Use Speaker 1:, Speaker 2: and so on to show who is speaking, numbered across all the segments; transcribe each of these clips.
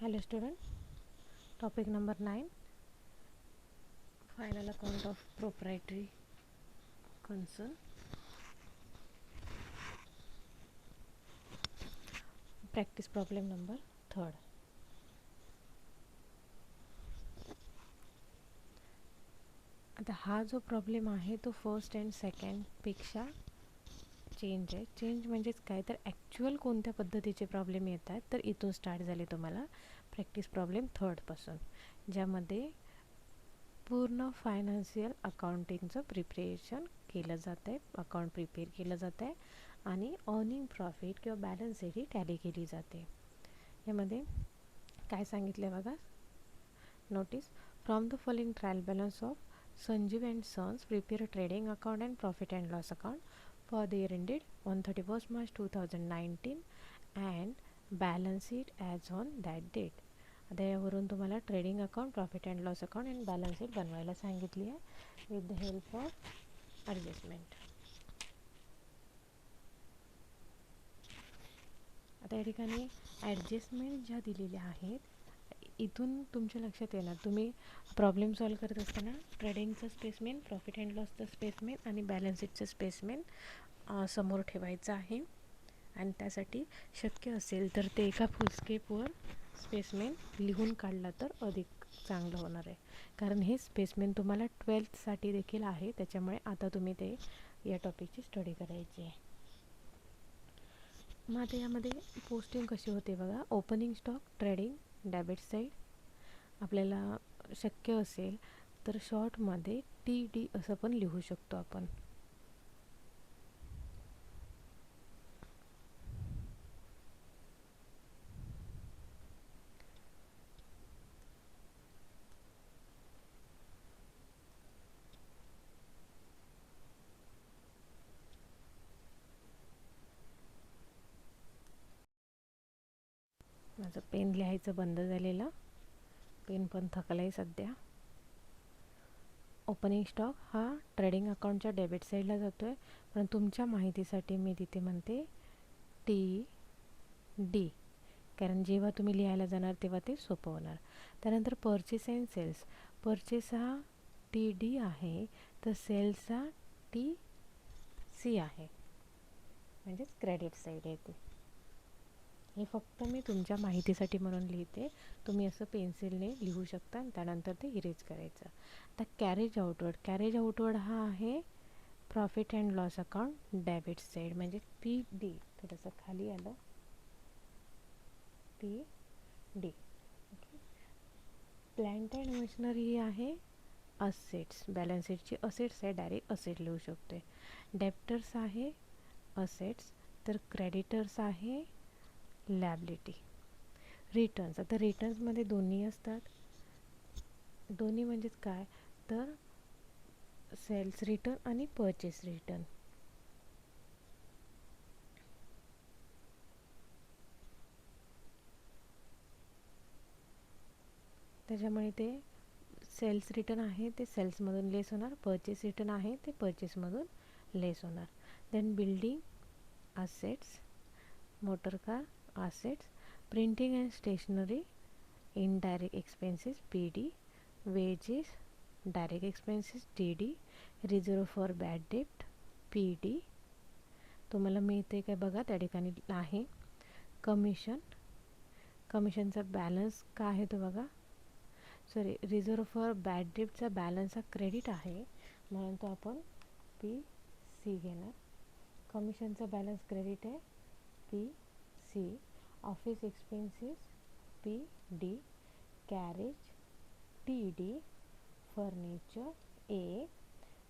Speaker 1: Hello student, topic number 9, final account of proprietary concern. Practice problem number 3rd. आता हा जो problem आहे तो फर्स्ट अँड सेकंड पेक्षा चेंज आहे. चेंज म्हणजेच काय तर ॲक्च्युअल कोणत्या पद्धतीचे प्रॉब्लेम येत आहेत तर इथून स्टार्ट झाले तुम्हाला प्रॅक्टिस प्रॉब्लेम 3rd पासून, ज्यामध्ये पूर्ण फायनान्शियल अकाउंटिंगचं प्रिपरेशन केलं जातं आहे, अकाउंट प्रिपेअर केलं जातं आहे आणि अर्निंग प्रॉफिट किंवा बॅलन्स शीट ही टॅली केली जाते. यामध्ये काय सांगितलं आहे बघा, notice from the following trial balance of Sanjeev and sons prepare trading account and profit and loss account for the year ended on 31st March 2019 and balance sheet as on that date. आता यावरून तुम्हाला trading account, profit and loss account and balance sheet बनवायला सांगितली आहे with the help of adjustment. आता या ठिकाणी adjustment ज्या दिलेल्या आहेत इथून तुमच्या लक्षात येणार, तुम्ही प्रॉब्लेम सॉल्व करत असताना ट्रेडिंगचं स्पेसमेन, प्रॉफिट अँड लॉसचं स्पेसमेन आणि बॅलन्स शीटचं स्पेसमेन समोर ठेवायचं आहे आणि त्यासाठी शक्य असेल तर ते एका फुलस्केपवर स्पेसमेन लिहून काढला तर अधिक चांगलं होणार आहे, कारण हे स्पेसमेन तुम्हाला 12th देखील आहे, त्याच्यामुळे आता तुम्ही ते या टॉपिकची स्टडी करायची आहे. मग आता यामध्ये पोस्टिंग कशी होते बघा, opening stock trading debit side. आपल्याला शक्य असेल तर शॉर्टमध्ये TD असं पण लिहू शकतो आपण. माझं पेन लिहायचं बंद झालेलं, पेन पण थकलं आहे सध्या. ओपनिंग स्टॉक हा ट्रेडिंग अकाउंटच्या डेबिट साईडला जातो आहे, पण तुमच्या माहितीसाठी मी तिथे म्हणते TD, कारण जेव्हा तुम्ही लिहायला जाणार तेव्हा ते सोपं होणार. त्यानंतर परचेस अँड सेल्स, परचेस हा TD आहे तर सेल्स हा TC आहे, म्हणजेच क्रेडिट साईड येते. हे फक्त मी तुमच्या माहितीसाठी म्हणून लिहिते, तुम्ही असं पेन्सिलने लिहू शकता आणि त्यानंतर ते इरेज करायचं. आता कॅरेज आउटवर्ड हा आहे profit and loss account debit side, म्हणजे PD. थोडंसं खाली आलं, PD. Okay. Plant and machinery ही आहे असेट्स, बॅलन्स शीटची असेट्स आहे, डायरेक्ट असेट लिहू शकतो. डेप्टर्स आहे असेट्स, तर क्रेडिटर्स आहे लॅबिलिटी. रिटर्न्स, आता रिटर्न्समध्ये दोन्ही असतात. दोन्ही म्हणजेच काय तर सेल्स रिटर्न आणि परचेस रिटर्न. त्याच्यामुळे ते सेल्स रिटर्न आहे ते सेल्समधून लेस होणार, परचेस रिटर्न आहे ते परचेसमधून लेस होणार. Then building assets, motor car assets, printing and stationery indirect expenses PD, wages direct expenses DD, reserve for bad debt PD. तुम्हाला मिळते काय बघा त्या ठिकाणी आहे कमिशन, कमिशनचा बॅलन्स काय आहे तो बघा, सॉरी रिझर्व फॉर बॅड डेटचा बॅलन्स हा क्रेडिट आहे म्हणून तो आपण PC घेणार. कमिशनचा बॅलन्स क्रेडिट आहे PC. Office expenses PD, carriage TD, furniture A,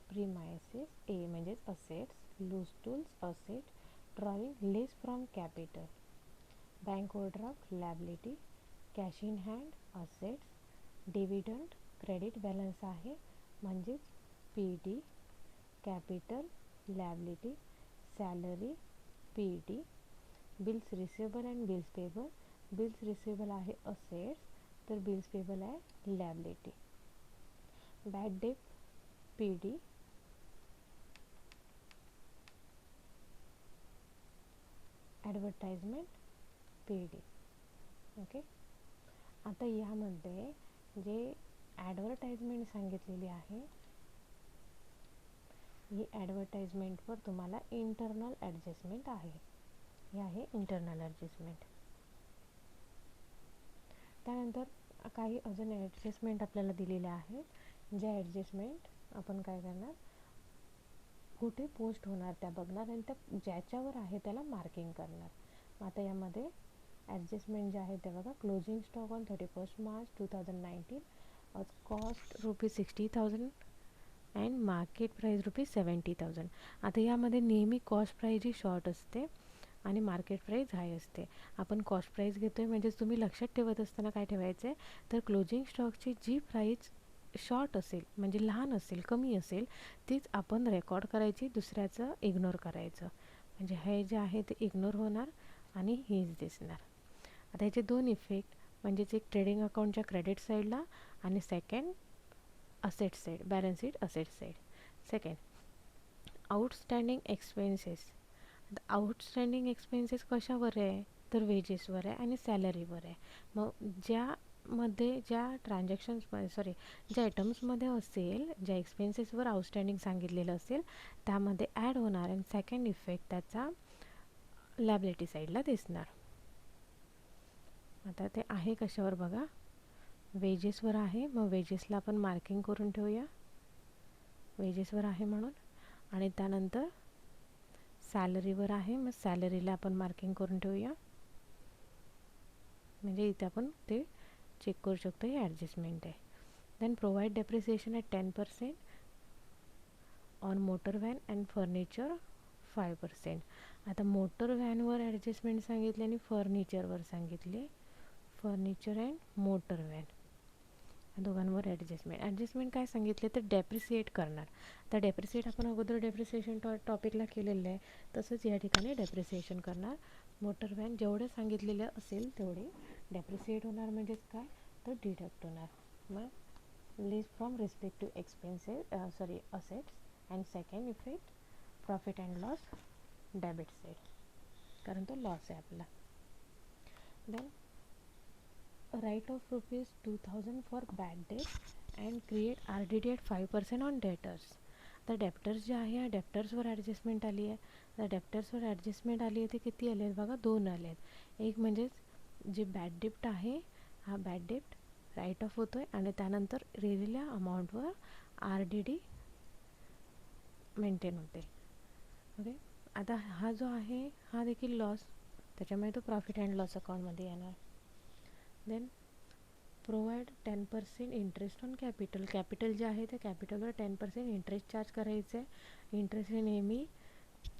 Speaker 1: premises A म्हणजेच assets, loose tools asset, drawing less from capital, bank overdraft liability, cash in hand assets, dividend credit balance आहे म्हणजेच PD, capital liability, salary PD, bills receivable and bills payable, bills receivable आहे assets तर bills payable आहे liability. Bad debt PD, advertisement PD. Okay. आता यामध्ये जे advertisement सांगितलेली आहे, ही ॲडव्हर्टाइजमेंटवर तुम्हाला इंटरनल ॲडजस्टमेंट आहे. हे आहे इंटरनल ॲडजस्टमेंट. त्यानंतर काही अजून ॲडजस्टमेंट आपल्याला दिलेल्या आहेत. ज्या ॲडजस्टमेंट आपण काय करणार, कुठे पोस्ट होणार त्या बघणार आणि त्या ज्याच्यावर आहे त्याला मार्किंग करणार. आता यामध्ये ॲडजस्टमेंट जे आहे ते बघा, closing stock on 31 March 2019 cost ₹60,000 and market price ₹70,000. आता यामध्ये नेहमी कॉस्ट प्राईज ही शॉर्ट असते आणि मार्केट प्राईस हाय असते. आपण कॉस्ट प्राईस घेतो आहे म्हणजेच तुम्ही लक्षात ठेवत असताना काय ठेवायचं आहे, तर क्लोजिंग स्टॉकची जी प्राईस शॉर्ट असेल म्हणजे लहान असेल, कमी असेल, तीच आपण रेकॉर्ड करायची, दुसऱ्याचं इग्नोर करायचं. म्हणजे हे जे आहे ते इग्नोर होणार आणि हेच दिसणार. आता ह्याचे दोन इफेक्ट, म्हणजेच एक ट्रेडिंग अकाउंटच्या क्रेडिट साईडला आणि second asset side, balance sheet asset side. Second, outstanding expenses. आता आउटस्टँडिंग एक्सपेन्सेस कशावर आहे, तर वेजेसवर आहे आणि सॅलरीवर आहे. मग ज्यामध्ये ज्या ट्रान्झॅक्शन्समध्ये ज्या आयटम्समध्ये असेल, ज्या एक्सपेन्सेसवर आउटस्टँडिंग सांगितलेलं असेल त्यामध्ये ॲड होणार आणि सेकंड इफेक्ट त्याचा लायबिलिटी साईडला दिसणार. आता ते आहे कशावर बघा, वेजेसवर आहे. मग वेजेसला आपण मार्किंग करून ठेवूया, वेजेसवर आहे म्हणून. आणि त्यानंतर सॅलरीवर आहे, मग सॅलरीला आपण मार्किंग करून ठेवूया. म्हणजे इथे आपण ते चेक करू शकतो, हे ॲडजस्टमेंट आहे. Then provide depreciation at 10% on motor van and furniture 5%. आता मोटर व्हॅनवर ॲडजस्टमेंट सांगितले आणि फर्निचरवर सांगितले. फर्निचर अँड मोटर व्हॅन दोघांवर ॲडजस्टमेंट काय सांगितले, तर डेप्रिसिएट करणार. तर डेप्रिसिएट आपण अगोदर डेप्रिसिएशन टॉपिकला केलेलं आहे, तसंच या ठिकाणी डेप्रिसिएशन करणार. मोटर व्हॅन जेवढे सांगितलेलं असेल तेवढे डेप्रिसिएट होणार, म्हणजेच काय, तर डिडक्ट होणार. मग list from respective expenses assets. And second effect profit and loss debit side, कारण तो लॉस आहे आपला. Then write off ₹2,000 for bad debt and create RDD at 5% on debtors. तर डेप्टर्स जे आहे, या डेप्टर्सवर ॲडजस्टमेंट आली आहे. तर डेप्टर्सवर ॲडजस्टमेंट आली आहे ते किती आले आहेत बघा, 2 आले आहेत. एक म्हणजेच जे बॅड डेप्ट आहे, हा बॅड डेप्ट राईट ऑफ होतो आहे आणि त्यानंतर दिलेल्या अमाऊंटवर RDD मेंटेन होते. ओके. आता हा जो आहे हा देखील लॉस, त्याच्यामुळे तो प्रॉफिट अँड लॉस अकाउंटमध्ये येणार. Then provide 10% interest on capital. Capital जे आहे त्या कॅपिटलवर 10% इंटरेस्ट चार्ज करायचं आहे. इंटरेस्ट हे नेहमी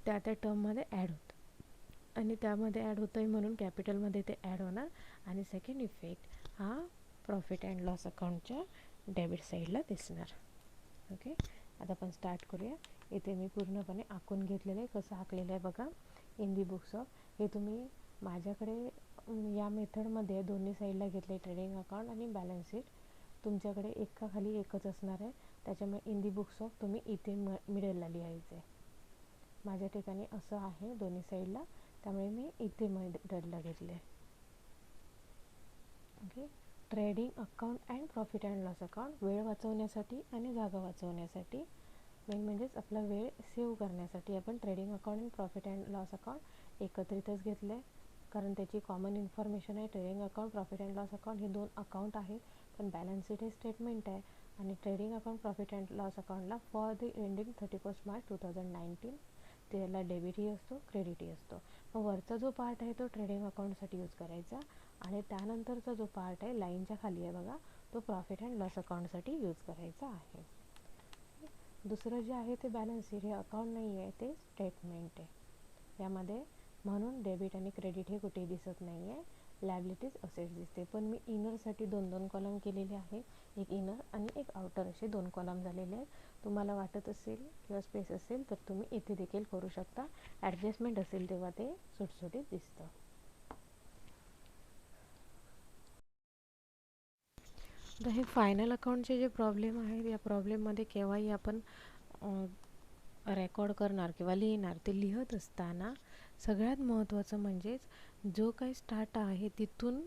Speaker 1: त्या टर्ममध्ये ॲड होतं आणि त्यामध्ये ॲड होतं आहे म्हणून कॅपिटलमध्ये ते ॲड होणार. आणि सेकंड इफेक्ट हा प्रॉफिट अँड लॉस अकाउंटच्या डेबिट साईडला दिसणार. ओके. आता आपण स्टार्ट करूया. इथे मी पूर्णपणे आखून घेतलेलं आहे, कसं आखलेलं आहे बघा इन दी बुक्स ऑफ. हे तुम्ही माझ्याकडे या मेथडमध्ये दोन्ही साईडला घेतले, ट्रेडिंग अकाउंट आणि बॅलन्स शीट. तुमच्याकडे एका खाली एकच असणार आहे, त्याच्यामुळे इन दी बुक्स ऑफ तुम्ही इथे मिडलला लिहायचं आहे. माझ्या ठिकाणी असं आहे दोन्ही साईडला, त्यामुळे मी इथे मिडलला घेतले. Okay. Trading account and profit and loss account वेळ वाचवण्यासाठी आणि जागा वाचवण्यासाठी, मेन म्हणजेच आपला वेळ सेव्ह करण्यासाठी आपण trading account and profit and loss account एकत्रितच घेतलं आहे, कारण त्याची कॉमन इन्फॉर्मेशन आहे. Trading account, profit and loss account हे 2 अकाउंट आहेत, पण बॅलन्स शीट हे स्टेटमेंट आहे. आणि trading account, profit and loss अकाउंटला फॉर द एंडिंग 31 मार्च 2019 त्याला डेबिटही असतो, क्रेडिटही असतो. मग वरचा जो पार्ट आहे तो ट्रेडिंग अकाउंटसाठी यूज करायचा आणि त्यानंतरचा जो पार्ट आहे लाईनच्या खाली आहे बघा, तो प्रॉफिट अँड लॉस अकाउंटसाठी यूज करायचा आहे. दुसरं जे आहे ते बॅलन्स शीट, हे अकाउंट नाही आहे, ते स्टेटमेंट आहे. यामध्ये म्हणून डेबिट आणि क्रेडिट हे कुठेही दिसत नाही आहे, लायबिलिटीज असेट्स दिसते. पण मी इनरसाठी 2-2 कॉलम केलेले आहे, एक इनर आणि एक आउटर असे 2 कॉलम झालेले आहेत. तुम्हाला वाटत असेल किंवा स्पेस असेल तर तुम्ही इथे देखील करू शकता. ॲडजस्टमेंट असेल तेव्हा ते सुटसुटीत दिसतं. तर हे फायनल अकाउंटचे जे प्रॉब्लेम आहेत, या प्रॉब्लेममध्ये केव्हाही आपण रेकॉर्ड करणार किंवा लिहिणार, ते लिहत असताना सगळ्यात महत्त्वाचं म्हणजेच जो काही स्टार्ट आहे तिथून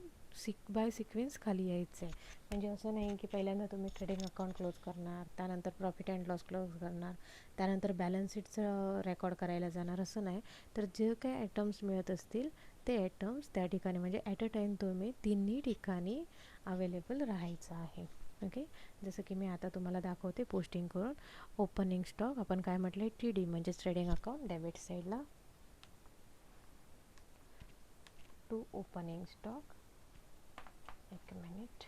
Speaker 1: बाय सिक्वेन्स खाली यायचं आहे. म्हणजे असं नाही की पहिल्यांदा तुम्ही ट्रेडिंग अकाउंट क्लोज करणार, त्यानंतर प्रॉफिट अँड लॉस क्लोज करणार, त्यानंतर बॅलन्स शीटचं रेकॉर्ड करायला जाणार, असं नाही. तर जे काही आयटम्स मिळत असतील ते आयटम्स त्या ठिकाणी म्हणजे ॲट अ टाईम तुम्ही तिन्ही ठिकाणी अवेलेबल राहायचं आहे. ओके, जसं की मी आता तुम्हाला दाखवते पोस्टिंग करून. ओपनिंग स्टॉक आपण काय म्हटलं आहे, TD म्हणजे ट्रेडिंग अकाउंट डेबिट साईडला. टू ओपनिंग स्टॉक, एक minute.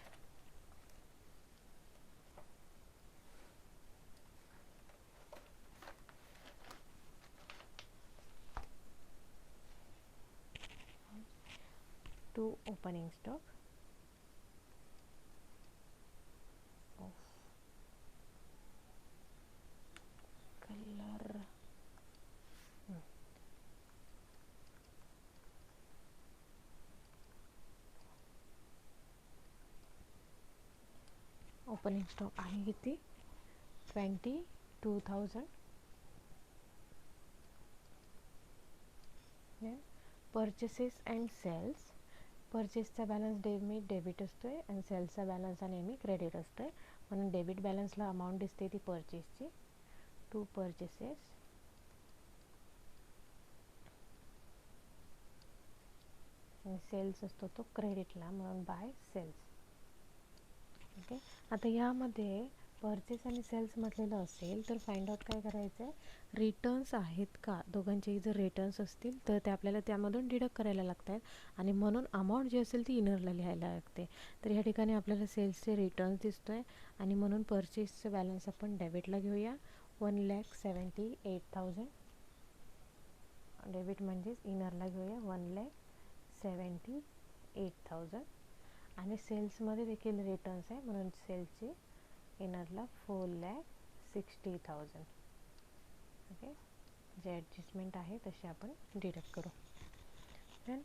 Speaker 1: To opening stock of colour opening stock आहे किती, 22,000. परचेसेस अँड सेल्स, परचेसचा बॅलन्स नेहमी डेबिट असतो आहे आणि सेल्सचा बॅलन्स हा नेहमी क्रेडिट असतो आहे. म्हणून डेबिट बॅलन्सला अमाऊंट दिसते ती परचेसची. टू परचेसेस आणि सेल्स असतो तो क्रेडिटला, म्हणून बाय सेल्स. ओके, आता यामध्ये परचेस आणि सेल्स म्हटलेलं असेल तर फाइंड आउट काय करायचं आहे, रिटर्न्स आहेत का. दोघांचेही जर रिटर्न्स असतील तर ते आपल्याला त्यामधून डिडक्ट करायला लागत आहेत आणि म्हणून अमाऊंट जी असेल ती इनरला लिहायला लागते. तर ह्या ठिकाणी आपल्याला सेल्सचे रिटर्न्स दिसतो आहे आणि म्हणून परचेसचं बॅलन्स आपण डेबिटला घेऊया, 1,78,000. डेबिट म्हणजेच इनरला घेऊया 1,78,000 आणि सेल्समध्ये देखील रिटर्न्स आहे म्हणून सेल्सची इनरला 4,60,000. ओके, जे ॲडजस्टमेंट आहे तसे आपण डिडक्ट करू. Then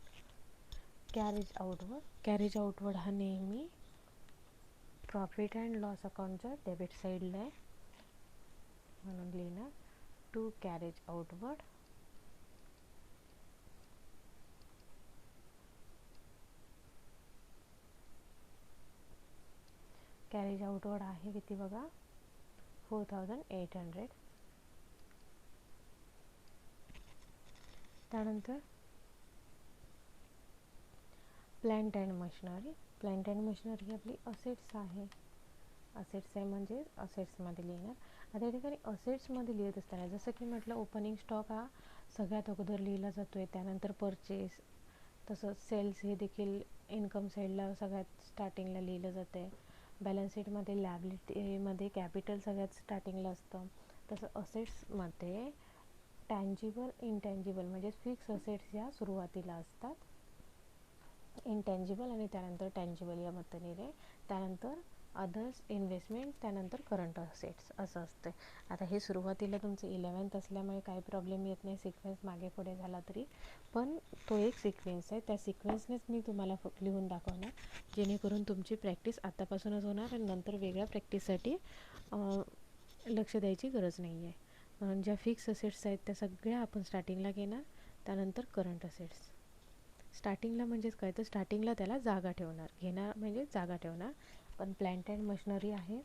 Speaker 1: carriage outward, carriage outward हा नेहमी प्रॉफिट अँड लॉस अकाउंटच्या डेबिट साईडला आहे म्हणून लिहिणार to carriage outward. Carriage outward आहे किती बघा, 4,800. त्यानंतर plant and machinery, plant and machinery ही आपली असेट्स आहे. असेट्स आहे म्हणजे असेट्समध्ये लिहिणार. आता या ठिकाणी असेट्समध्ये लिहित असताना जसं की म्हटलं ओपनिंग स्टॉक हा सगळ्यात अगोदर लिहिला जातो आहे, त्यानंतर परचेस, तसंच सेल्स हे देखील इन्कम साईडला सगळ्यात स्टार्टिंगला लिहिलं जातं आहे. बॅलन्स शीटमध्ये लॅबिलिटीमध्ये कॅपिटल सगळ्यात स्टार्टिंगला असतं. तसं असेट्समध्ये टँजिबल इनटँजिबल म्हणजे फिक्स असेट्स या सुरुवातीला असतात, इनटँजिबल आणि त्यानंतर टँजिबल या पद्धतीने, त्यानंतर अदर्स इन्व्हेस्टमेंट, त्यानंतर करंट असेट्स असं असतं. आता हे सुरुवातीला तुमचं 11th असल्यामुळे काही प्रॉब्लेम येत नाही, सिक्वेन्स मागे पुढे झाला तरी, पण तो एक सिक्वेन्स आहे, त्या सिक्वेन्सनेच मी तुम्हाला लिहून दाखवणार जेणेकरून तुमची प्रॅक्टिस आतापासूनच होणार आणि नंतर वेगळ्या प्रॅक्टिससाठी लक्ष द्यायची गरज नाही आहे. म्हणून ज्या फिक्स असेट्स आहेत त्या सगळ्या आपण स्टार्टिंगला घेणार, त्यानंतर करंट असेट्स. स्टार्टिंगला म्हणजेच काय तर स्टार्टिंगला त्याला जागा ठेवणार, घेणार म्हणजे जागा ठेवणार. पण प्लांट अँड मशिनरी आहे,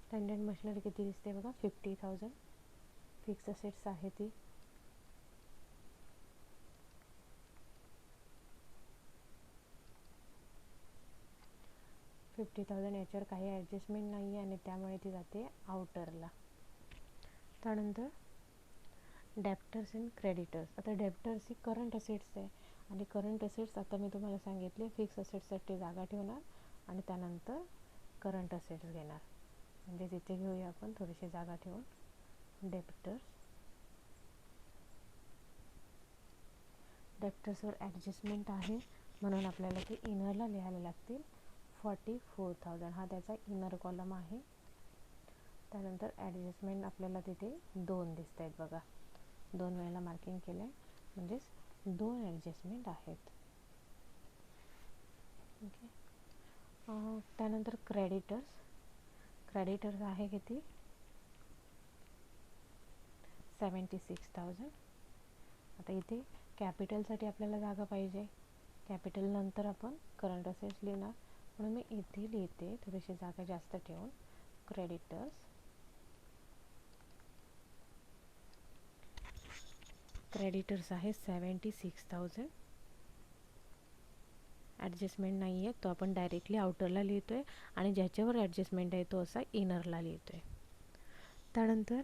Speaker 1: प्लांट अँड मशिनरी किती दिसते बघा, 50,000 फिक्स असेट्स आहे ती. याच्यावर काही ॲडजस्टमेंट नाही आहे आणि त्यामुळे ती जाते आउटरला. त्यानंतर डेप्टर्स अँड क्रेडिटर्स. आता डेप्टर्स ही करंट असेट्स आहे आणि करंट असेट्स आता मी तुम्हाला सांगितले फिक्स असेट्ससाठी जागा ठेवणार आणि त्यानंतर करंट असेट्स घेणार. म्हणजे तिथे घेऊया आपण थोडीशी जागा ठेवून डेप्टर्स. डेप्टर्सवर ॲडजस्टमेंट आहे म्हणून आपल्याला ते इनरला लिहायला लागतील. 44,000 हा त्याचा इनर कॉलम आहे. त्यानंतर ॲडजस्टमेंट आपल्याला तिथे 2 दिसत आहेत बघा, 2 वेळेला मार्किंग केलं आहे म्हणजेच 2 ॲडजस्टमेंट आहेत. ओके, त्यानंतर क्रेडिटर्स. क्रेडिटर्स आहे किती, 76,000. आता इथे कॅपिटलसाठी आपल्याला जागा पाहिजे कॅपिटल नंतर आपण करंट असेट्स लिहिणार, म्हणून मी इथे लिहिते थोडीशी जागा जास्त ठेवून. क्रेडिटर्स आहे 76,000. ॲडजस्टमेंट नाही आहे तो आपण डायरेक्टली आउटरला लिहितो आहे, आणि ज्याच्यावर ॲडजस्टमेंट आहे तो असा इनरला लिहितो आहे. त्यानंतर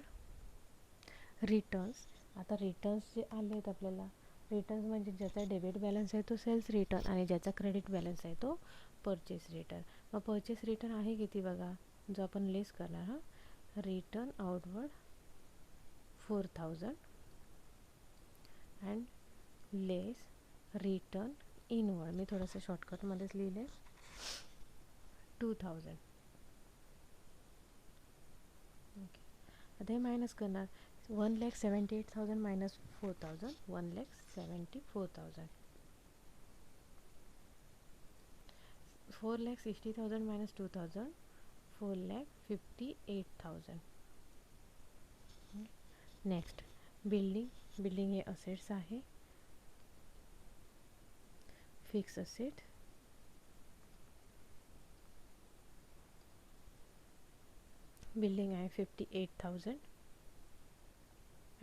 Speaker 1: रिटर्न्स. आता रिटर्न्स जे आले आहेत आपल्याला, रिटर्न्स म्हणजे ज्याचा डेबिट बॅलन्स आहे तो सेल्स रिटर्न, आणि ज्याचा क्रेडिट बॅलन्स आहे तो परचेस रिटर्न. मग परचेस रिटर्न आहे किती बघा, जो आपण लेस करणार. हां, return outward 4,000 and less return inward. मी थोडंसं शॉर्टकटमध्येच लिहिले 2,000. ओके, आता हे मायनस करणार. 1,78,000 मायनस 4,000, 1,74,000. 4,60,000 मायनस 2,000, 4,58,000. नेक्स्ट बिल्डिंग हे असेट्स आहे. फिक्स असेट बिल्डिंग आहे 58,000.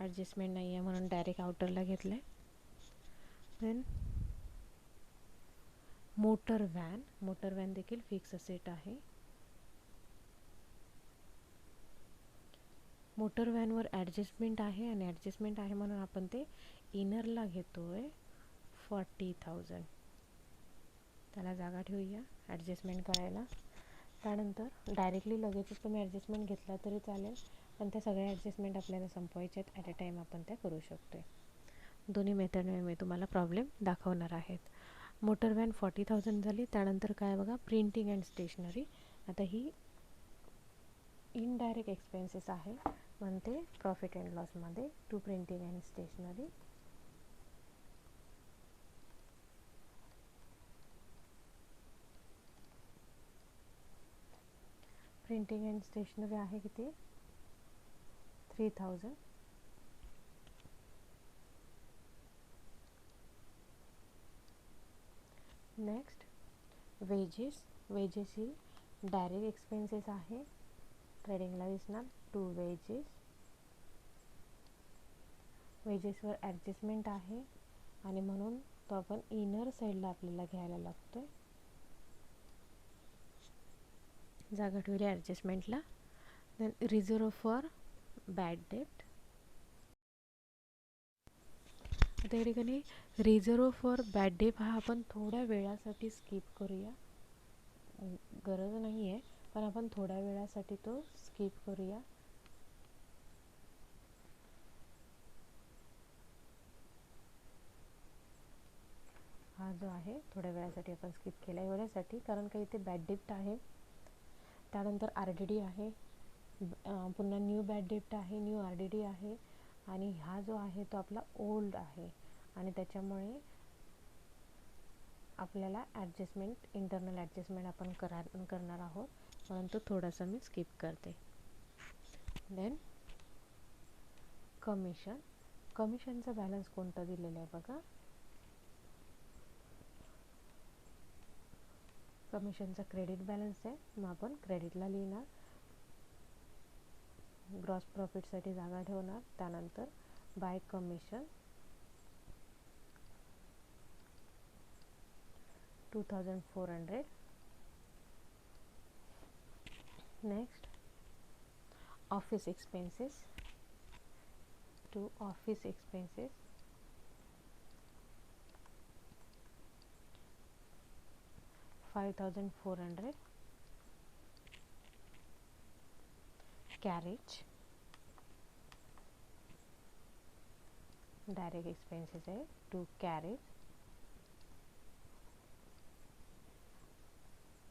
Speaker 1: ॲडजस्टमेंट नाही आहे म्हणून डायरेक्ट आउटरला घेतलं आहे. देन मोटर व्हॅन देखील फिक्स असेट आहे. मोटर व्हॅनवर ॲडजस्टमेंट आहे, आणि ॲडजस्टमेंट आहे म्हणून आपण ते इनरला घेतो आहे 40,000. त्याला जागा ठेवूया ॲडजस्टमेंट करायला. त्यानंतर डायरेक्टली लगेचच तुम्ही ॲडजस्टमेंट घेतला तरी चालेल, पण त्या सगळ्या ॲडजस्टमेंट आपल्याला संपवायच्या आहेत ॲट अ टाईम, आपण त्या करू शकतो. दोन्ही मेथडने मी तुम्हाला प्रॉब्लेम दाखवणार आहेत. मोटर व्हॅन 40,000 झाली. त्यानंतर काय बघा, प्रिंटिंग अँड स्टेशनरी. आता ही इनडायरेक्ट एक्सपेन्सेस आहे, म्हणते प्रॉफिट अँड लॉसमध्ये to printing and stationery. Printing and stationery आहे किती, 3,000. नेक्स्ट वेजेस ही डायरेक्ट एक्सपेन्सेस आहे, ट्रेडिंगला दिसणार 2 वेजेसवर ॲडजस्टमेंट आहे, आणि म्हणून तो आपण इनर साईडला आपल्याला घ्यायला लागतो आहे. जागा ठेवली ॲडजस्टमेंटला. Then reserve for bad debt. आता या ठिकाणी रिझर्व फॉर बॅड डेट हा आपण थोड्या वेळासाठी स्किप करूया, गरज नाही आहे पण आपण थोड्या वेळासाठी तो स्किप करूया. हा जो आहे थोड्या वेळासाठी आपण स्किप केला एवढ्यासाठी, कारण का इथे बॅड डेप्ट आहे, त्यानंतर RDD आहे, पुन्हा न्यू बॅड डेप्ट आहे, न्यू RDD आहे, आणि हा जो आहे तो आपला ओल्ड आहे, आणि त्याच्यामुळे आपल्याला इंटरनल ॲडजस्टमेंट आपण करणार आहोत, म्हणून तो थोडासा मी स्किप करते. देन कमिशनचा बॅलन्स कोणता दिलेला आहे बघा. कमिशनचा क्रेडिट बॅलन्स आहे, मग आपण क्रेडिटला लिहिणार. ग्रॉस प्रॉफिटसाठी जागा ठेवणार. त्यानंतर by commission 2,400. Next office expenses, to office expenses 5,400. Carriage direct expenses आहे, to carriage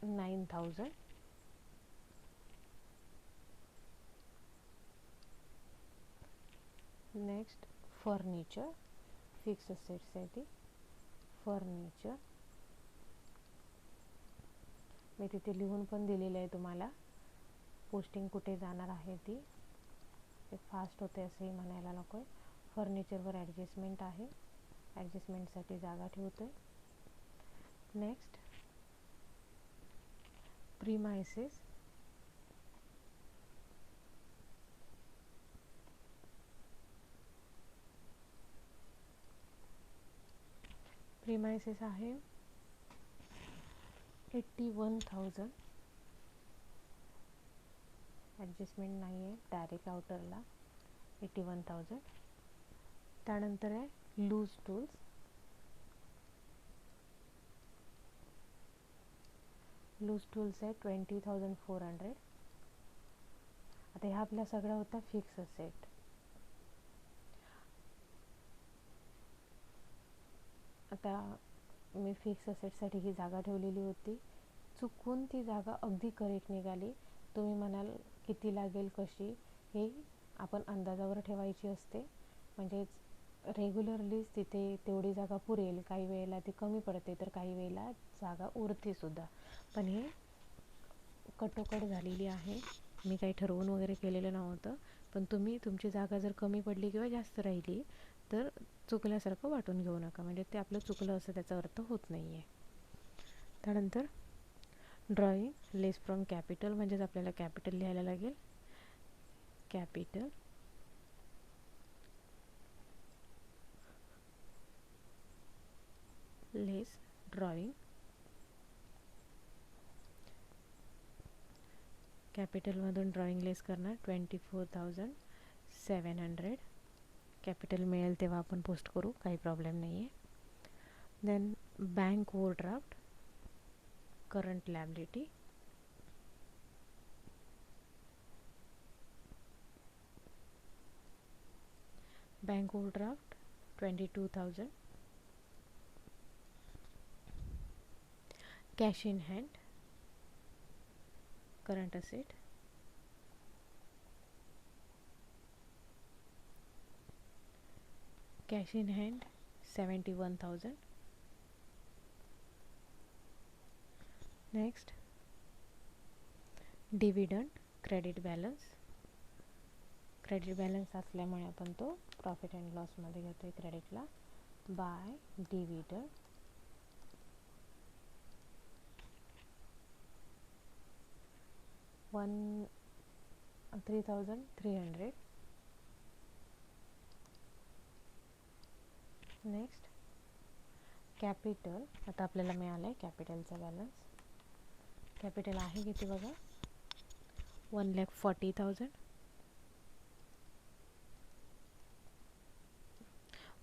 Speaker 1: 9,000. Next furniture, fix असेट्ससाठी फर्निचर मी तिथे लिहून पण दिलेलं आहे तुम्हाला, पोस्टिंग कुठे जाणार आहे ती, ते फास्ट होते असंही म्हणायला नको आहे. फर्निचरवर ॲडजस्टमेंट आहे, ॲडजस्टमेंटसाठी जागा ठेवतो आहे. Next premises. प्रीमाइसेस आहे 81,000. ॲडजस्टमेंट नाही आहे, डायरेक्ट आउटरला 81,000. त्यानंतर आहे लूज टूल्स. लूज टूल्स आहे 20,400. आता ह्या आपल्या सगळ्या होत्या फिक्स असेट. आता मी फिक्स असेटसाठी ही जागा ठेवलेली होती. चुकून ती जागा अगदी करेक्ट निघाली. तुम्ही म्हणाल किती लागेल, कशी, हे आपण अंदाजावर ठेवायची असते. म्हणजेच रेग्युलरलीच तिथे तेवढी जागा पुरेल. काही वेळेला ती कमी पडते, तर काही वेळेला जागा उरते सुद्धा. पण हे कटोकट झालेली आहे. मी काही ठरवून वगैरे केलेलं नव्हतं. पण तुम्ही तुमची जागा जर कमी पडली किंवा जास्त राहिली तर चुकल्यासारखं वाटून घेऊ नका. म्हणजे ते आपलं चुकलं असं त्याचा अर्थ होत नाही आहे. त्यानंतर ड्रॉइंग लेस फ्रॉम कॅपिटल, म्हणजेच आपल्याला कॅपिटल लिहायला लागेल. कॅपिटल लेस ड्रॉइंग. कॅपिटलमधून ड्रॉइंग लेस करणार 24,700. कॅपिटल मिळेल तेव्हा आपण पोस्ट करू, काही प्रॉब्लेम नाही आहे. Then bank overdraft, current liability. Bank overdraft 22,000. Cash in hand, current asset. Cash in hand 71,000. Next dividend credit balance. Credit balance असल्यामुळे आपण तो प्रॉफिट अँड लॉसमध्ये घेतो आहे क्रेडिटला. By dividend 3,300. Next capital. आता आपल्याला मिळालं आहे कॅपिटलचा बॅलन्स. कॅपिटल आहे किती बघा, 1,40,000.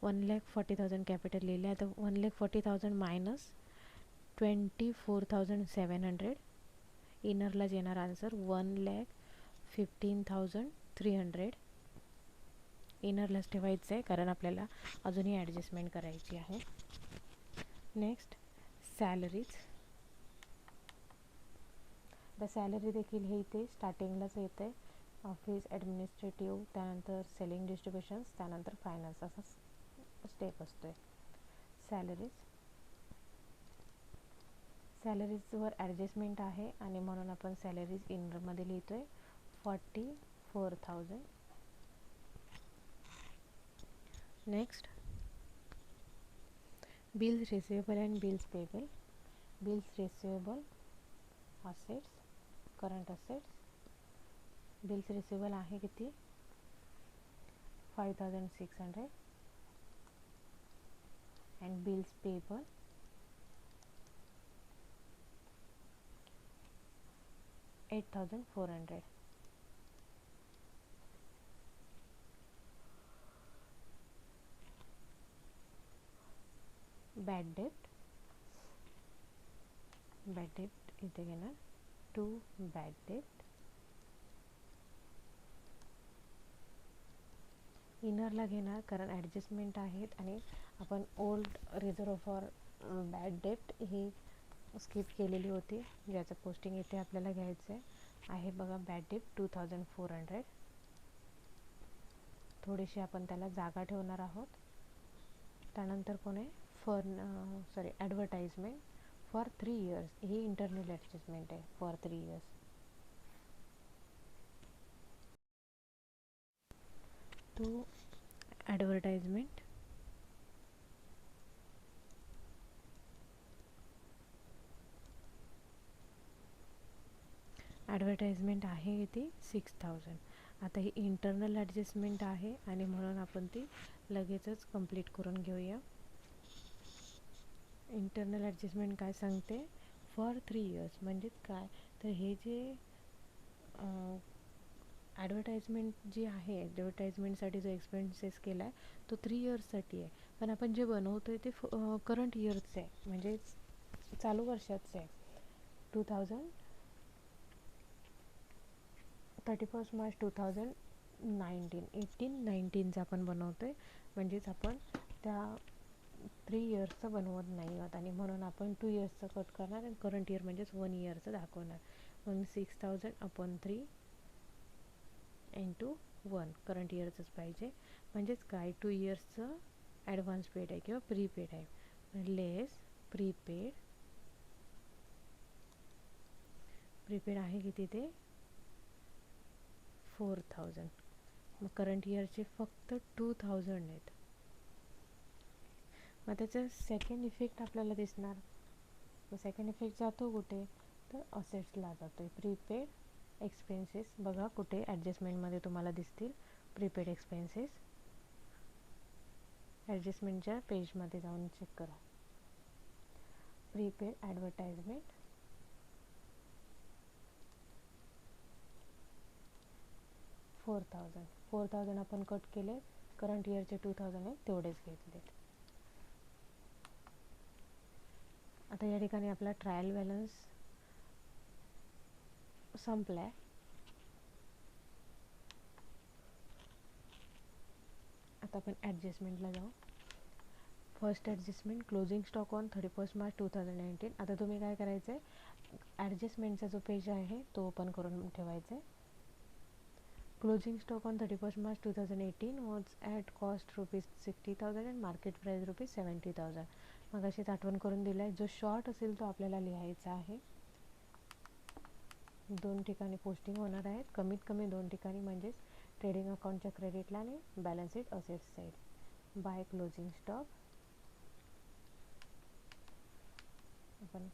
Speaker 1: 1,40,000 कॅपिटल लिहिले. आता 1,40,000 मायनस 24,700. इनरलाच येणार आन्सर 1,15,300. इनरलाच ठेवायचं आहे कारण आपल्याला अजूनही ॲडजस्टमेंट करायची आहे. Next salaries. द सॅलरी देखील हे इथे स्टार्टिंगलाच येते. ऑफिस ॲडमिनिस्ट्रेटिव्ह, त्यानंतर सेलिंग डिस्ट्रीब्युशन्स, त्यानंतर फायनान्स, असा स्टेप असतो आहे. सॅलरीजवर ॲडजस्टमेंट आहे आणि म्हणून आपण सॅलरीज इनरमध्ये लिहितो आहे 44,000. Next bills receivable and bills payable. Bills receivable assets, current assets. Bills receivable आहे किती, 5,600. And bills payable 8,400. Bad debt इथे घेणार 2 बॅड डेट. इनरला घेणार कारण ॲडजस्टमेंट आहेत आणि आपण old reserve for bad debt ही स्किप केलेली होती, ज्याचं पोस्टिंग इथे आपल्याला घ्यायचं आहे बघा. Bad debt 2,400. थोडीशी आपण त्याला जागा ठेवणार आहोत. त्यानंतर कोण आहे, advertisement for 3 years. He internal adjustment आहे फॉर 3 years. तो ॲडव्हर्टाइजमेंट ॲडव्हर्टाइजमेंट आहे किती 6000. आता ही इंटरनल ॲडजस्टमेंट आहे आणि म्हणून आपण ती लगेचच कंप्लीट करून घेऊया. इंटरनल ॲडजस्टमेंट काय सांगते, फॉर 3 इयर्स. म्हणजे काय तर हे जे ॲडव्हर्टाइजमेंट जी आहे, ॲडव्हर्टाइजमेंटसाठी जो एक्सपेन्सेस केला आहे तो 3 इयर्ससाठी आहे. पण आपण जे बनवतो आहे ते करंट इयरचं आहे, म्हणजे चालू वर्षाचं आहे. 31 मार्च 2019 आपण बनवतो आहे. म्हणजेच आपण त्या 3 इयर्सचं बनवत नाही आहोत आणि म्हणून आपण 2 इयर्सचं कट करणार आणि करंट इयर म्हणजेच 1 इयरचं दाखवणार. मग 6000/3 × 1 करंट इयरचंच पाहिजे. म्हणजेच काय 2 इयर्सचं ॲडव्हान्स पेड आहे किंवा प्रीपेड आहे. लेस प्रीपेड आहे किती ते 4000. मग करंट इयरचे फक्त 2000 आहेत. मग त्याचा सेकंड इफेक्ट आपल्याला दिसणार. मग सेकंड इफेक्ट जातो कुठे तर असेट्सला जातो आहे. प्रीपेड एक्सपेन्सेस बघा कुठे ॲडजस्टमेंटमध्ये तुम्हाला दिसतील. प्रीपेड एक्सपेन्सेस ॲडजस्टमेंटच्या पेजमध्ये जाऊन चेक करा. प्रीपेड ॲडव्हर्टाइजमेंट 4000 आपण कट केले. करंट इयरचे 2000 आहेत तेवढेच घेतलेत. आता या ठिकाणी आपला ट्रायल बॅलन्स संपला आहे. आता आपण ॲडजस्टमेंटला जाऊ. First adjustment closing stock on 31 March 2019. आता तुम्ही काय करायचं आहे, ॲडजस्टमेंटचा जो पेज आहे तो ओपन करून ठेवायचा आहे. Closing stock on 31 March 2018 was at cost ₹60,000 and market price ₹70,000. मग अशीच आठवण करून दिलं आहे. जो शॉर्ट असेल तो आपल्याला लिहायचा आहे. 2 ठिकाणी पोस्टिंग होणार आहेत, कमीत कमी 2 ठिकाणी, म्हणजेच ट्रेडिंग अकाउंटच्या क्रेडिटला आणि balance sheet assets side. By closing stock आपण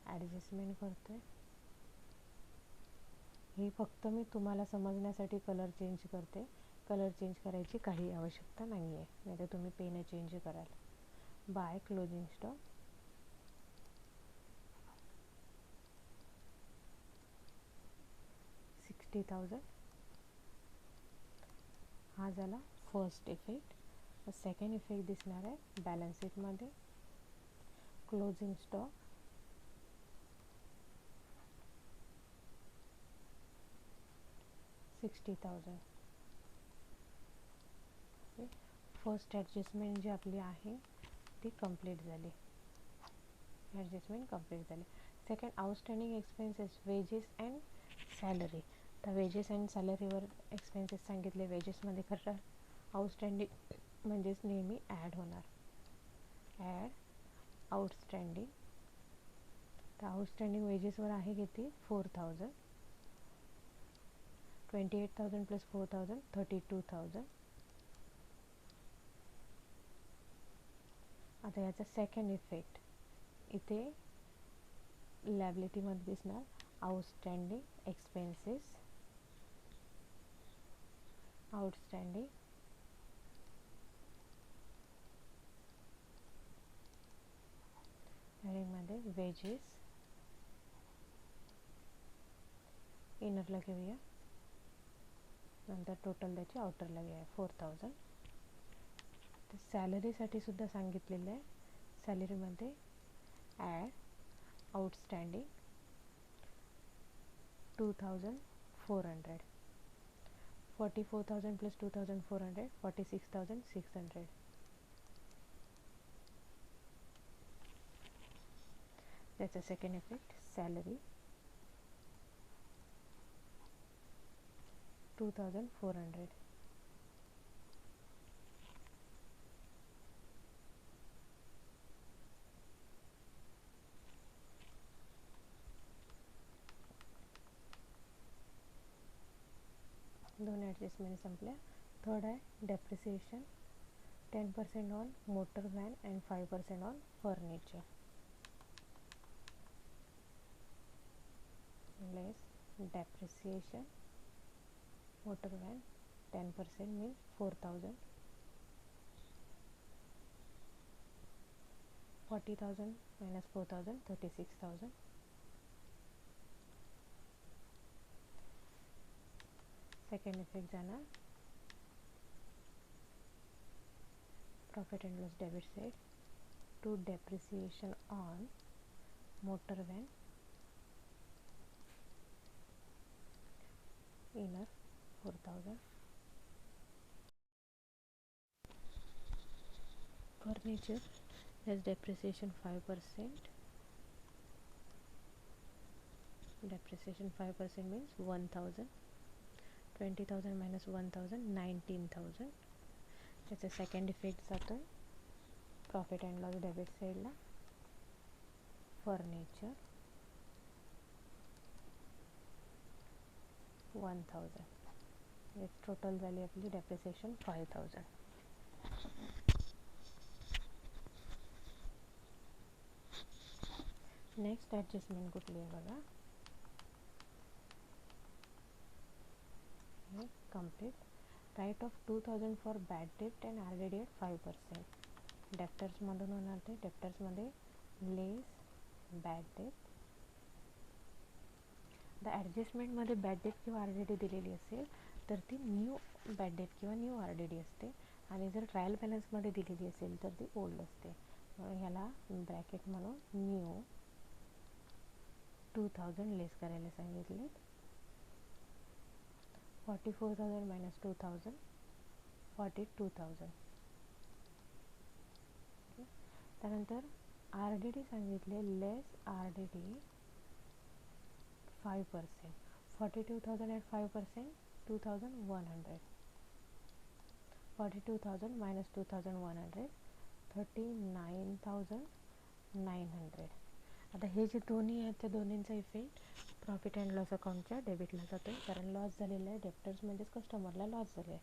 Speaker 1: ॲडजस्टमेंट करतो आहे. ही फक्त मी तुम्हाला समजण्यासाठी कलर चेंज करते. कलर चेंज करायची काही आवश्यकता नाही आहे, नाही तर तुम्ही पेन चेंज कराल. By closing stock 60,000. हा झाला फर्स्ट इफेक्ट. सेकंड इफेक्ट दिसणार आहे बॅलन्स शीटमध्ये. Closing stock 60,000. फर्स्ट ॲडजस्टमेंट जी आपली आहे ती कंप्लीट झाली. ॲडजस्टमेंट कंप्लीट झाली. Second outstanding expenses wages and salary. तर वेजेस अँड सॅलरीवर एक्सपेन्सेस सांगितले. वेजेसमध्ये खरं आउटस्टँडिंग म्हणजेच नेहमी ॲड होणार. Add outstanding. तर आउटस्टँडिंग वेजेसवर आहे किती 4000. 28,000 प्लस 4000 32,000. आता याचा सेकंड इफेक्ट इथे लायबिलिटीमध्ये दिसणार. आउटस्टँडिंग एक्सपेन्सेस आउटस्टँडिंग मध्ये वेजेस इनरला घेऊया, नंतर टोटल त्याची आउटरला घेऊया 4000. तर सॅलरीसाठी सुद्धा सांगितलेलं आहे. सॅलरीमध्ये ॲड आउटस्टँडिंग 2,400. 44,000 प्लस 2,400 46,600. त्याचा सेकंड इफेक्ट सॅलरी 2,400. दोन ॲडजस्टमेंट संपल्या. थर्ड आहे depreciation 10% on motor van and 5% on furniture. Less depreciation motor van 10% means 4,000. 40,000 minus 4,000 36,000. Second effect जाणार profit and loss debit side to depreciation on motor van inner 4,000. Furniture has depreciation 5%. Depreciation 5% means 1,000. 20,000 minus 1,000 19,000. त्याचा second effect जातो profit and loss debit साईडला. Furniture 1,000. Total value आपली depreciation 5,000. Next adjustment कुठली आहे बघा. Complete. Write off 2,000 for bad डेप्ट and RDD at 5%. डेप्टर्समधून होणार ते. डेप्टर्समध्ये लेस बॅड डेप्ट. द ॲडजस्टमेंटमध्ये बॅड डेप्ट किंवा RDD दिलेली असेल तर ती न्यू बॅड डेप्ट किंवा न्यू RDD असते, आणि जर ट्रायल बॅलन्समध्ये दिलेली असेल तर ती ओल्ड असते. म्हणून ह्याला ब्रॅकेट म्हणून न्यू 2,000 लेस करायला सांगितले. 44,000 minus 2,000 42,000. त्यानंतर RDD सांगितले लेस RDD 5%. 42,000 at 5% 2,100. 42,000 minus 2,100 39,900. आता हे जे दोन्ही आहेत त्या दोन्हींचा इफेक्ट प्रॉफिट अँड लॉस अकाउंटच्या डेबिटला जातो आहे, कारण लॉस झालेला आहे डेप्टर्स म्हणजेच कस्टमरला लॉस झाले आहे.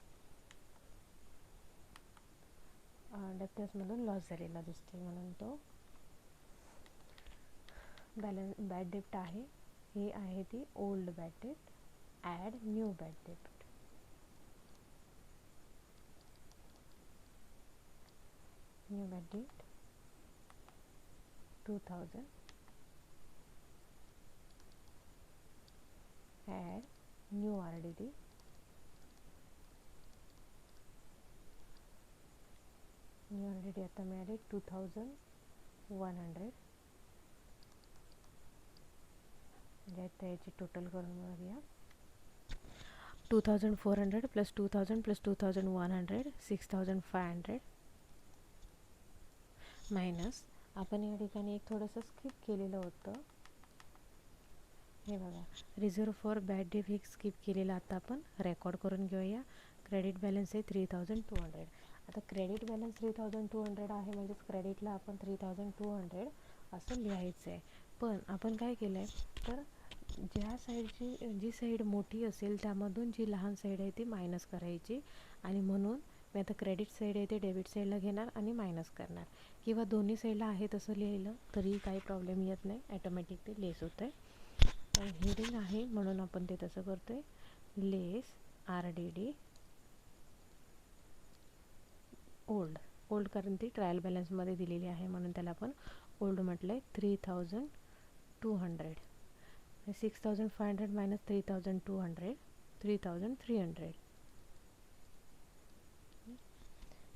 Speaker 1: डेप्टर्समधून लॉस झालेला दिसते म्हणून तो बॅड डेप्ट आहे. ही आहे ती ओल्ड बॅड डेप्ट. ॲड न्यू बॅड डेप्ट. न्यू बॅड डेप्ट 2,000. Add new RDD. New RDD आता मिळाले 2,100. म्हणजे त्याची टोटल करून बघूया. 2,400 प्लस 2,000 प्लस 2,100 6,500 मायनस आपण या ठिकाणी एक थोडंसं स्किप केलेलं होतं. हे बघा, रिझर्व फॉर बॅड डेट हे स्किप केलेलं आता आपण रेकॉर्ड करून घेऊया. क्रेडिट बॅलन्स आहे 3,200. आता क्रेडिट बॅलन्स 3,200 आहे, म्हणजेच क्रेडिटला आपण 3,200 असं लिहायचं आहे. पण आपण काय केलं आहे, तर ज्या साईडची जी साईड मोठी असेल त्यामधून जी लहान साईड आहे ती मायनस करायची, आणि म्हणून मी आता क्रेडिट साईड आहे ते डेबिट साईडला घेणार आणि मायनस करणार, किंवा दोन्ही साईडला आहे तसं लिहिलं तरी काही प्रॉब्लेम येत नाही, ॲटोमॅटिक ते लेस होतं आहे. हेडिंग आहे म्हणून आपण ते तसं करतो आहे. लेस RDD ओल्ड कारण ती ट्रायल बॅलन्समध्ये दिलेली आहे म्हणून त्याला आपण ओल्ड म्हटलं आहे. 3,200. 6,500 मायनस 3,200 3,300.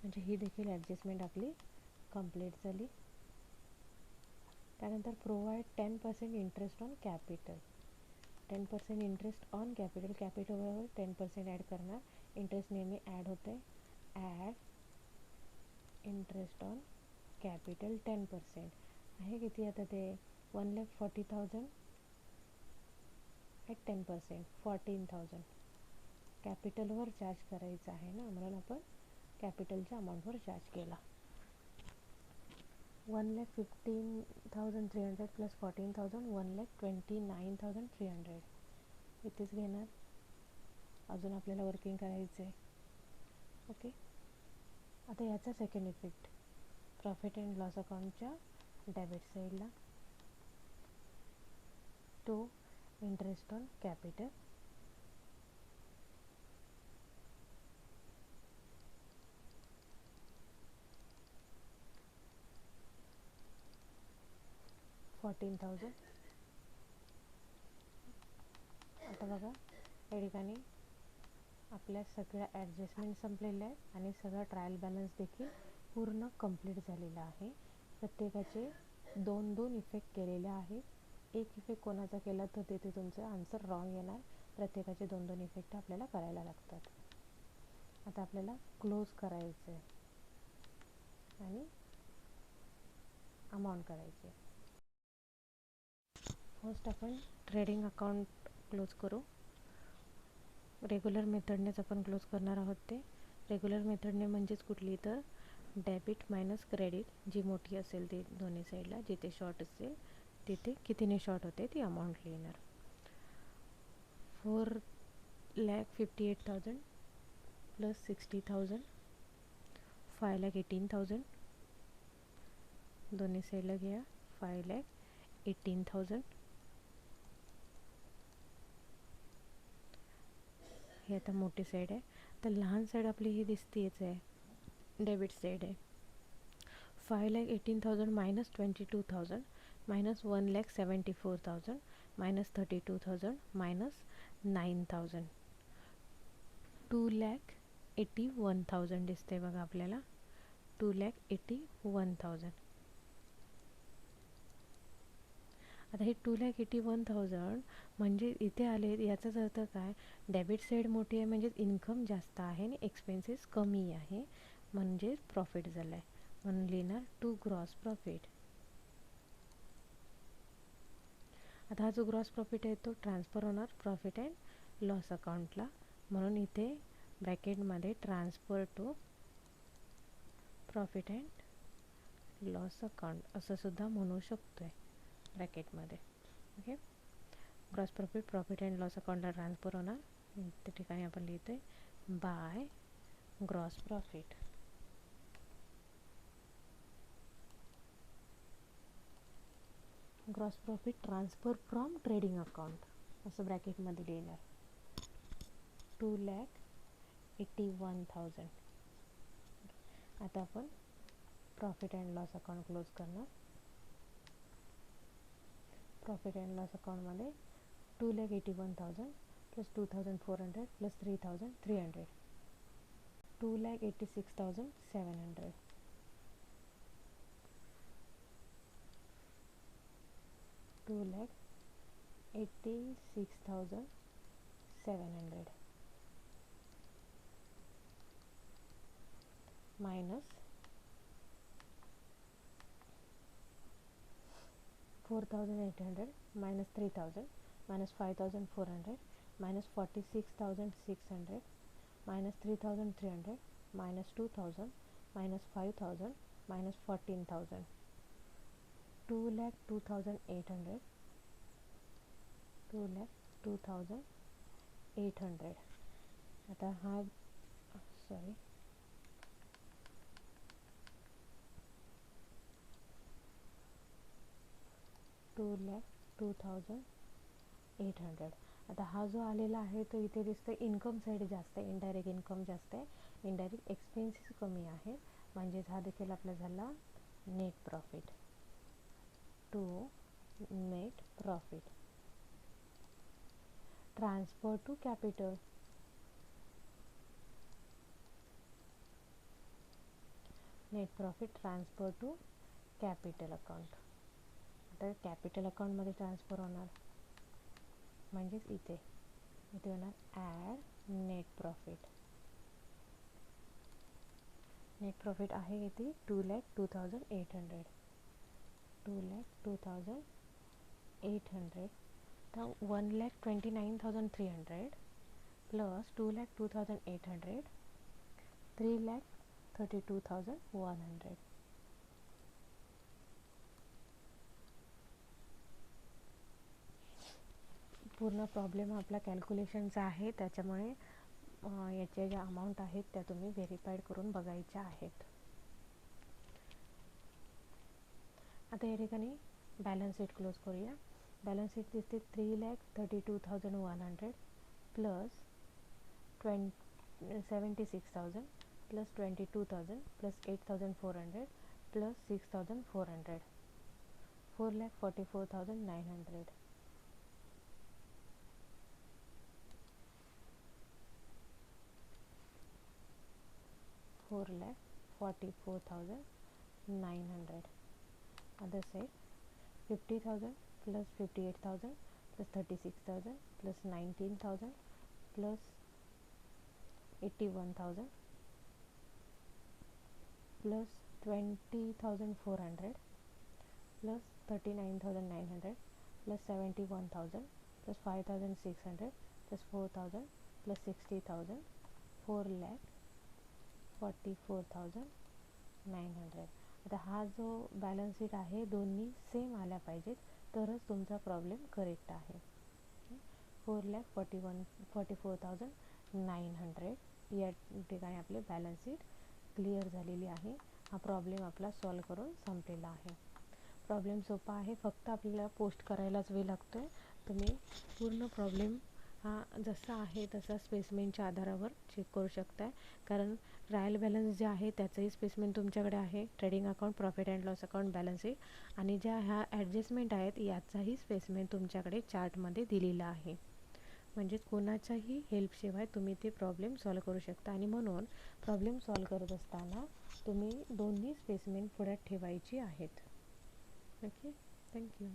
Speaker 1: म्हणजे ही देखील ॲडजस्टमेंट आपली कंप्लीट झाली. त्यानंतर provide 10% interest on capital. 10% interest on capital. कॅपिटलवर 10% ॲड करणार. इंटरेस्ट नेहमी ॲड होते. ॲड इंटरेस्ट ऑन कॅपिटल 10% आहे किती आता ते 1,40,000 ॲट 10% 14,000. कॅपिटलवर चार्ज करायचं आहे ना, म्हणून आपण कॅपिटलच्या अमाऊंटवर चार्ज केला. 1,15,300 प्लस 14,000 1,29,300 इथेच घेणार. अजून आपल्याला वर्किंग करायचं आहे. ओके. आता याचा second effect profit and loss अकाउंटच्या डेबिट साईडला. तो इंटरेस्ट ऑन कॅपिटल, $14,000. आता बघा या ठिकाणी आपल्या सगळ्या ॲडजस्टमेंट संपलेल्या आहेत आणि सगळा ट्रायल बॅलन्स देखील पूर्ण कंप्लीट झालेला आहे. प्रत्येकाचे 2-2 इफेक्ट केलेले आहेत. एक इफेक्ट कोणाचा केला तर तिथे तुमचं आन्सर रॉंग येणार. प्रत्येकाचे 2-2 इफेक्ट आपल्याला करायला लागतात. आता आपल्याला क्लोज करायचं आहे आणि अमाऊंट करायची. फर्स्ट आपण ट्रेडिंग अकाउंट क्लोज करू. रेग्युलर मेथडनेच आपण क्लोज करणार आहोत. ते रेग्युलर मेथडने म्हणजेच कुठली तर डेबिट मायनस क्रेडिट, जी मोठी असेल ती दोन्ही साईडला, जिथे शॉर्ट असेल तिथे कितीने शॉर्ट होते ती अमाऊंट लिहिणार. 4,58,000 प्लस 60,000, 5,18,000, दोन्ही साईडला घ्या. 5,18,000. हे आता मोठी साईड आहे. तर लहान साईड आपली ही दिसतीच आहे, डेबिट साईड आहे. 5,18,000 मायनस 22,000 मायनस 1,74,000 मायनस 32,000 मायनस 9,000, 2,81,000 दिसते बघा आपल्याला. 2,81,000. आता हे 2,81,000 म्हणजे इथे आले, याचाच अर्थ काय, डेबिट साईड मोठी आहे म्हणजे इन्कम जास्त आहे आणि एक्सपेन्सेस कमी आहे, म्हणजे प्रॉफिट झाला आहे. म्हणून लिहिणार टू ग्रॉस प्रॉफिट. आता हा जो ग्रॉस प्रॉफिट आहे तो ट्रान्सफर होणार प्रॉफिट अँड लॉस अकाउंटला. म्हणून इथे ब्रॅकेटमध्ये transfer to profit and loss account असं सुद्धा म्हणू शकतो आहे ब्रॅकेटमध्ये. Okay, gross profit profit and loss अकाउंटला ट्रान्सफर होणार. त्या ठिकाणी आपण लिहितो आहे by gross profit. Gross profit transfer from trading account असं ब्रॅकेटमध्ये लिहिणार. 2,81,000. आता आपण profit and loss account close करणार. प्रॉफिट अँड लॉस अकाउंटमध्ये 2,81,000 plus 2,400 plus 3,300, 2,86,700. 2,86,700 minus 4,800 minus 3,000 minus 5,400 minus 46,600 minus 3,300 minus 2,000 minus 5,000 minus 14,000, 2,02,800, 2,02,800. आता हा सॉरी 2,02,800. आता हा जो आलेला आहे तो इथे दिसतो इन्कम साईड जास्त आहे, इनडायरेक्ट इन्कम जास्त आहे, इनडायरेक्ट एक्सपेन्सेस कमी आहे, म्हणजेच हा देखील आपला झाला net profit. To net profit transfer to capital. Net profit transfer to capital account. आता कॅपिटल अकाउंटमध्ये ट्रान्सफर होणार म्हणजेच इथे होणार add net profit. Net profit आहे किती, 2,02,800. 2,02,800. तर 1,29,300 प्लस 2,02,800, 3,32,100. पूर्ण प्रॉब्लेम आपला कॅल्क्युलेशनचा आहे, त्याच्यामुळे याच्या ज्या अमाऊंट आहेत त्या तुम्ही व्हेरीफाईड करून बघायच्या आहेत. आता या ठिकाणी बॅलन्स शीट क्लोज करूया. बॅलन्स शीट दिसते 3,32,100 plus 76,000 plus 22,000 plus 8,400 plus 6,400, 4,44,900. 4,44,900. Other side 50,000 plus 58,000 plus 36,000 plus 19,000 plus 81,000 plus 20,400 plus 39,900 plus 71,000 plus 5,600 plus 4,000 plus 60,000, 4,44,900. आता हा जो बॅलन्स शीट आहे दोन्ही सेम आल्या पाहिजेत तरच तुमचा प्रॉब्लेम करेक्ट आहे. 4,44,900 या ठिकाणी आपले बॅलन्स शीट क्लिअर झालेली आहे. हा प्रॉब्लेम आपला सॉल्व करून संपलेला आहे. प्रॉब्लेम सोपा आहे, फक्त आपल्याला पोस्ट करायलाच वेळ लागतो आहे. तुम्ही पूर्ण प्रॉब्लेम हा जसा आहे तसा स्पेसमेंटच्या आधारावर चेक करू शकताय, कारण ट्रायल बॅलन्स जे आहे त्याचंही स्पेसमेंट तुमच्याकडे आहे, trading account, profit and loss account, balance sheet आणि ज्या ह्या ॲडजस्टमेंट आहेत याचाही स्पेसमेंट तुमच्याकडे चार्टमध्ये दिलेला आहे. म्हणजेच कोणाच्याही हेल्पशिवाय तुम्ही ते प्रॉब्लेम सॉल्व करू शकता. आणि म्हणून प्रॉब्लेम सॉल्व करत असताना तुम्ही दोन्ही स्पेसमेंट पुढ्यात ठेवायची आहेत. Okay, thank you.